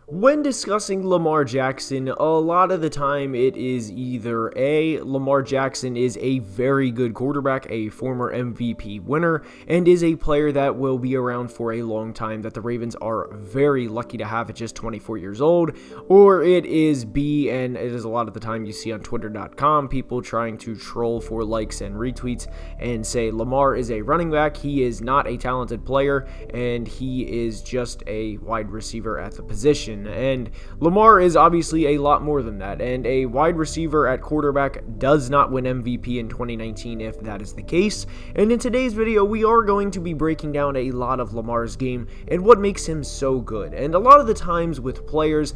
When discussing Lamar Jackson, a lot of the time it is either A, Lamar Jackson is a very good quarterback, a former MVP winner, and is a player that will be around for a long time that the Ravens are very lucky to have at just 24 years old, or it is B, and it is a lot of the time you see on Twitter.com people trying to troll for likes and retweets and say Lamar is a running back, he is not a talented player, and he is just a wide receiver at the position. And Lamar is obviously a lot more than that, and a wide receiver at quarterback does not win MVP in 2019 if that is the case. And in today's video, we are going to be breaking down a lot of Lamar's game and what makes him so good. And a lot of the times with players,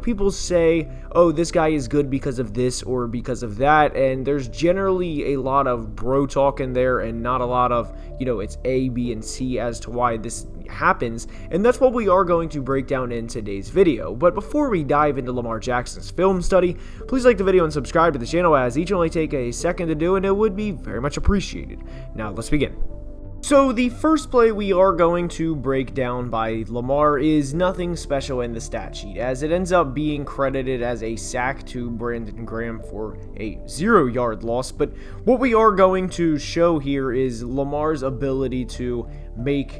people say, oh, this guy is good because of this or because of that, and there's generally a lot of bro talk in there and not a lot of, it's A, B, and C as to why this happens, and that's what we are going to break down in today's video. But before we dive into Lamar Jackson's film study, please like the video and subscribe to the channel, as each only take a second to do, and it would be very much appreciated. Now let's begin. So the first play we are going to break down by Lamar is nothing special in the stat sheet, as it ends up being credited as a sack to Brandon Graham for a 0-yard loss. But what we are going to show here is Lamar's ability to make,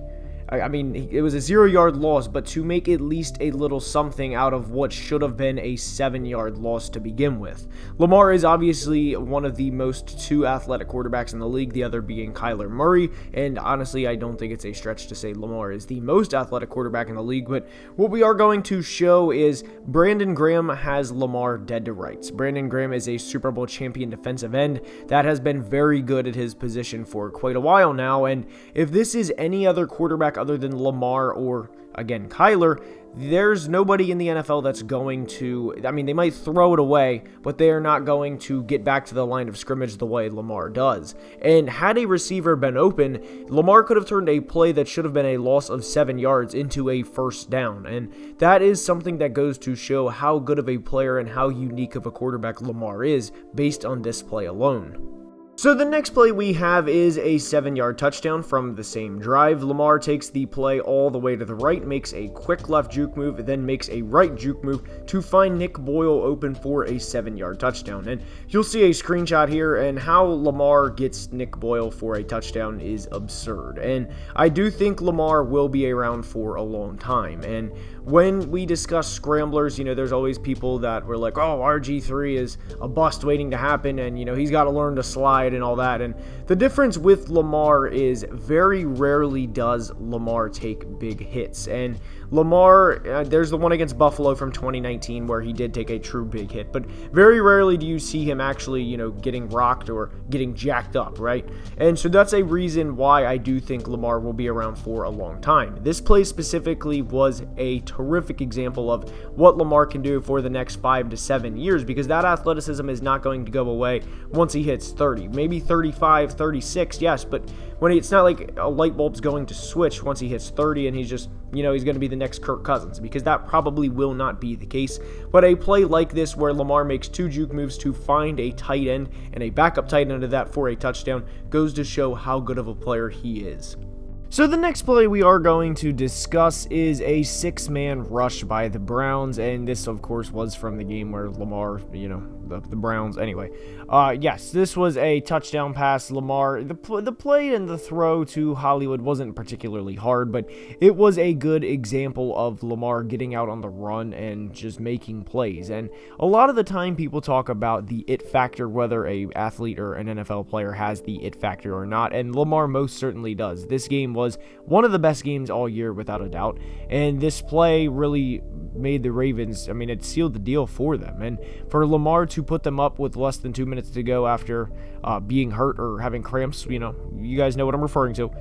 it was a 0-yard loss, but to make at least a little something out of what should have been a 7-yard loss to begin with. Lamar is obviously one of the most two athletic quarterbacks in the league, the other being Kyler Murray, and honestly, I don't think it's a stretch to say Lamar is the most athletic quarterback in the league, but what we are going to show is Brandon Graham has Lamar dead to rights. Brandon Graham is a Super Bowl champion defensive end that has been very good at his position for quite a while now, and if this is any other quarterback other than Lamar or, again, Kyler, there's nobody in the NFL that's going to, they might throw it away, but they are not going to get back to the line of scrimmage the way Lamar does. And had a receiver been open, Lamar could have turned a play that should have been a loss of 7 yards into a first down. And that is something that goes to show how good of a player and how unique of a quarterback Lamar is based on this play alone. So the next play we have is a 7-yard touchdown from the same drive. Lamar takes the play all the way to the right, makes a quick left juke move, then makes a right juke move to find Nick Boyle open for a 7-yard touchdown. And you'll see a screenshot here, and how Lamar gets Nick Boyle for a touchdown is absurd. And I do think Lamar will be around for a long time. And when we discuss scramblers, there's always people that were like, oh, RG3 is a bust waiting to happen, and, he's got to learn to slide and all that. And the difference with Lamar is very rarely does Lamar take big hits. And Lamar, there's the one against Buffalo from 2019 where he did take a true big hit, but very rarely do you see him actually, getting rocked or getting jacked up, right? And so that's a reason why I do think Lamar will be around for a long time. This play specifically was a terrific example of what Lamar can do for the next 5 to 7 years, because that athleticism is not going to go away once he hits 30, maybe 35, 36, yes, but when it's not like a light bulb's going to switch once he hits 30 and he's just, he's going to be the next Kirk Cousins, because that probably will not be the case. But a play like this where Lamar makes 2 juke moves to find a tight end and a backup tight end of that for a touchdown goes to show how good of a player he is. So the next play we are going to discuss is a 6-man rush by the Browns, and this of course was from the game where Lamar, the Browns, anyway. Yes, this was a touchdown pass. Lamar, the play and the throw to Hollywood wasn't particularly hard, but it was a good example of Lamar getting out on the run and just making plays. And a lot of the time people talk about the it factor, whether a athlete or an NFL player has the it factor or not, and Lamar most certainly does. This game was one of the best games all year without a doubt, and this play really made the Ravens, it sealed the deal for them. And for Lamar to put them up with less than 2 minutes to go after being hurt or having cramps, you guys know what I'm referring to.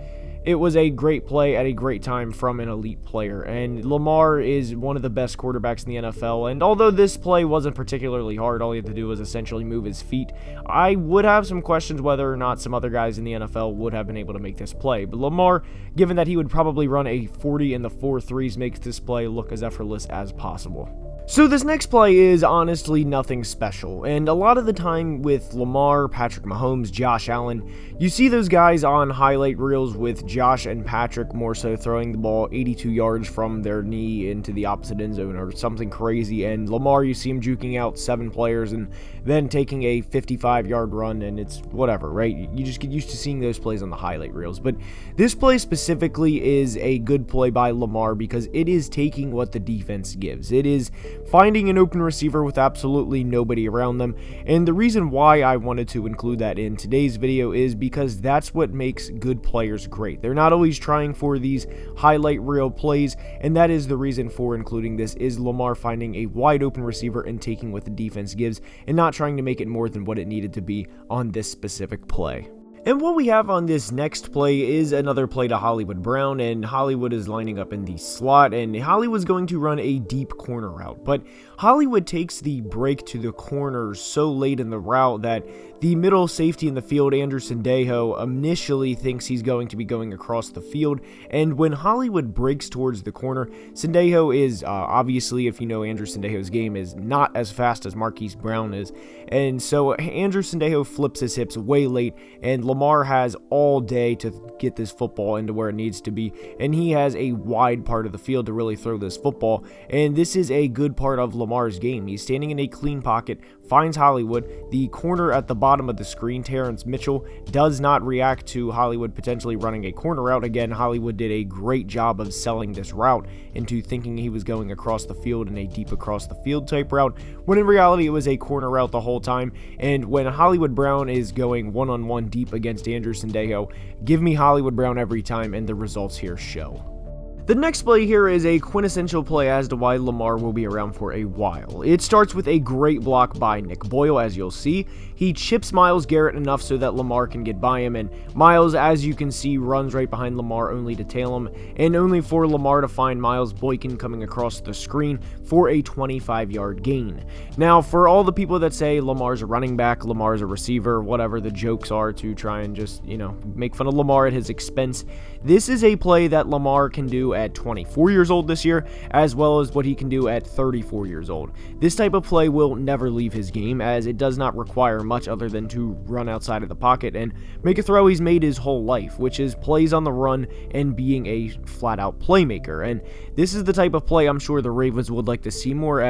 It was a great play at a great time from an elite player, and Lamar is one of the best quarterbacks in the NFL, and although this play wasn't particularly hard, all he had to do was essentially move his feet, I would have some questions whether or not some other guys in the NFL would have been able to make this play. But Lamar, given that he would probably run a 40 in the 4.3s, makes this play look as effortless as possible. So this next play is honestly nothing special, and a lot of the time with Lamar, Patrick Mahomes, Josh Allen, you see those guys on highlight reels with Josh and Patrick more so throwing the ball 82 yards from their knee into the opposite end zone or something crazy, and Lamar, you see him juking out 7 players and then taking a 55-yard run, and it's whatever, right? You just get used to seeing those plays on the highlight reels, but this play specifically is a good play by Lamar because it is taking what the defense gives. It is finding an open receiver with absolutely nobody around them, and the reason why I wanted to include that in today's video is because that's what makes good players great. They're not always trying for these highlight reel plays, and that is the reason for including this, is Lamar finding a wide open receiver and taking what the defense gives and not trying to make it more than what it needed to be on this specific play. And what we have on this next play is another play to Hollywood Brown, and Hollywood is lining up in the slot, and Hollywood's going to run a deep corner route, but Hollywood takes the break to the corner so late in the route that the middle safety in the field, Andrew Sendejo, initially thinks he's going to be going across the field, and when Hollywood breaks towards the corner, Sendejo is, obviously, if you know Andrew Sendejo's game, is not as fast as Marquise Brown is, and so Andrew Sendejo flips his hips way late, and Lamar has all day to get this football into where it needs to be, and he has a wide part of the field to really throw this football, and this is a good part of Lamar's game. He's standing in a clean pocket, finds Hollywood. The corner at the bottom of the screen, Terrence Mitchell, does not react to Hollywood potentially running a corner route. Again, Hollywood did a great job of selling this route into thinking he was going across the field in a deep across the field type route, when in reality it was a corner route the whole time. And when Hollywood Brown is going one-on-one deep against Andrew Sendejo, give me Hollywood Brown every time, and the results here show. The next play here is a quintessential play as to why Lamar will be around for a while. It starts with a great block by Nick Boyle, as you'll see. He chips Myles Garrett enough so that Lamar can get by him, and Myles, as you can see, runs right behind Lamar only to tail him, and only for Lamar to find Miles Boykin coming across the screen for a 25-yard gain. Now, for all the people that say Lamar's a running back, Lamar's a receiver, whatever the jokes are to try and just, make fun of Lamar at his expense, this is a play that Lamar can do at 24 years old this year, as well as what he can do at 34 years old. This type of play will never leave his game, as it does not require much other than to run outside of the pocket and make a throw he's made his whole life, which is plays on the run and being a flat-out playmaker. And this is the type of play I'm sure the Ravens would like to see more,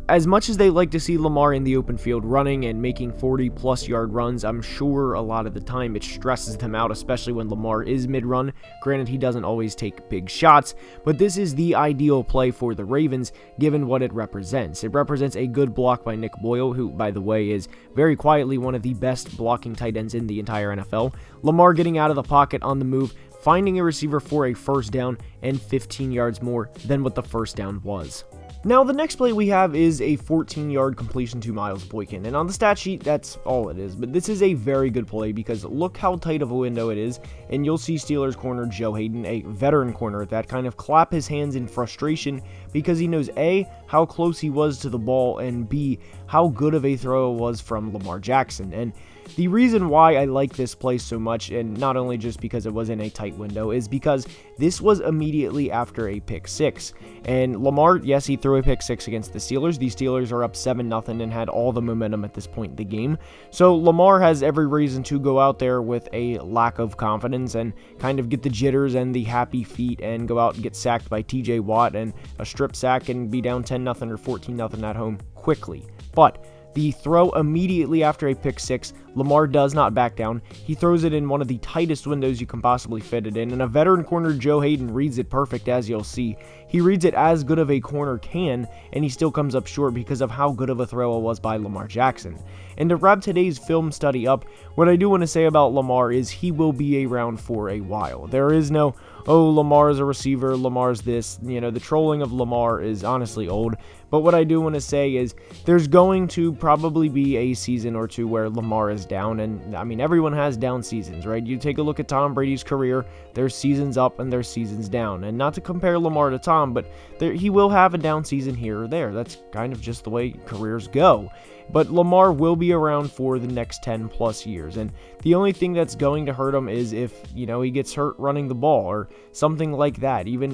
as much as they like to see Lamar in the open field running and making 40-plus yard runs. I'm sure a lot of the time it stresses them out, especially when Lamar is mid-run. Granted, he doesn't always take big shots, but this is the ideal play for the Ravens, given what it represents. It represents a good block by Nick Boyle, who, by the way, is very quietly one of the best blocking tight ends in the entire NFL. Lamar getting out of the pocket on the move, finding a receiver for a first down, and 15 yards more than what the first down was. Now, the next play we have is a 14-yard completion to Miles Boykin, and on the stat sheet, that's all it is, but this is a very good play because look how tight of a window it is, and you'll see Steelers corner Joe Hayden, a veteran corner at that, kind of clap his hands in frustration because he knows A, how close he was to the ball, and B, how good of a throw it was from Lamar Jackson. And the reason why I like this play so much, and not only just because it was in a tight window, is because this was immediately after a pick six. And Lamar, yes, he threw a pick six against the Steelers. The Steelers are up 7-0 and had all the momentum at this point in the game. So Lamar has every reason to go out there with a lack of confidence and kind of get the jitters and the happy feet and go out and get sacked by TJ Watt and a strip sack and be down 10-0 or 14-0 at home quickly. But the throw immediately after a pick six, Lamar does not back down. He throws it in one of the tightest windows you can possibly fit it in, and a veteran corner, Joe Hayden, reads it perfect, as you'll see. He reads it as good of a corner can, and he still comes up short because of how good of a throw it was by Lamar Jackson. And to wrap today's film study up, what I do want to say about Lamar is he will be around for a while. There is no, oh, Lamar's a receiver, Lamar's this. The trolling of Lamar is honestly old. But what I do want to say is there's going to probably be a season or two where Lamar is down. And, everyone has down seasons, right? You take a look at Tom Brady's career. There's seasons up and there's seasons down. And not to compare Lamar to Tom, but he will have a down season here or there. That's kind of just the way careers go. But Lamar will be around for the next 10 plus years. And the only thing that's going to hurt him is if, he gets hurt running the ball, or something like that. Even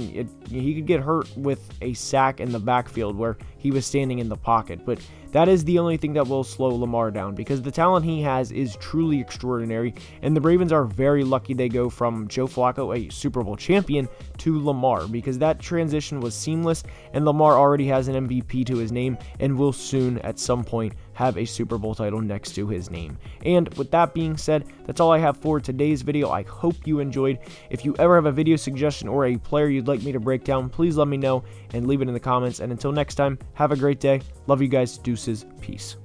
he could get hurt with a sack in the backfield where he was standing in the pocket, but that is the only thing that will slow Lamar down, because the talent he has is truly extraordinary, and the Ravens are very lucky they go from Joe Flacco, a Super Bowl champion, to Lamar, because that transition was seamless, and Lamar already has an MVP to his name and will soon at some point have a Super Bowl title next to his name. And with that being said, that's all I have for today's video. I hope you enjoyed. If you ever have a video suggestion or a player you'd like me to break down, please let me know and leave it in the comments. And until next time, have a great day. Love you guys. Deuces. Peace.